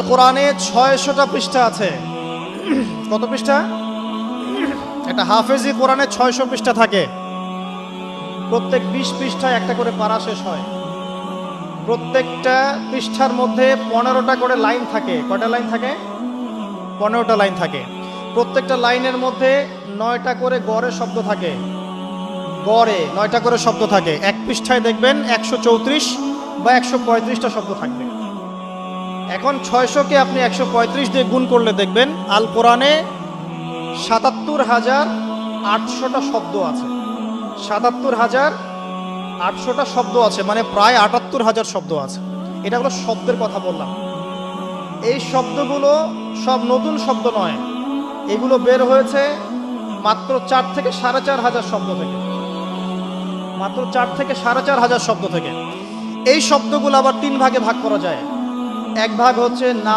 কোরআনে ৬০০টা পৃষ্ঠা আছে। কত পৃষ্ঠা? একটা হাফেজি কোরআনে ৬০০ পৃষ্ঠা থাকে। প্রত্যেক ২০ পৃষ্ঠায় একটা করে পারা শেষ হয়। প্রত্যেকটা পৃষ্ঠার মধ্যে ১৫টা করে লাইন থাকে। কয়টা লাইন থাকে? ১৫টা লাইন থাকে। প্রত্যেকটা লাইনের মধ্যে ৯টা করে গড়ে শব্দ থাকে। গড়ে ৯টা করে শব্দ থাকে। এক পৃষ্ঠায় দেখবেন ১৩৪ বা ১৩৫টা শব্দ থাকবে। এখন ৬০০কে আপনি ১৩৫ দিয়ে গুণ করলে দেখবেন আল কোরআনে ৭৭,৮০০টা শব্দ আছে। ৭৭,৮০০টা শব্দ আছে, মানে প্রায় ৭৮,০০০ শব্দ আছে। এটা হলো শব্দের কথা বললাম। এই শব্দগুলো সব নতুন শব্দ নয়, এগুলো বের হয়েছে মাত্র ৪ থেকে ৪,৫০০ শব্দ থেকে। মাত্র ৪ থেকে ৪,৫০০ শব্দ থেকে। এই শব্দগুলো আবার ৩ ভাগে ভাগ করা যায়। এক ভাগ হচ্ছে নাউন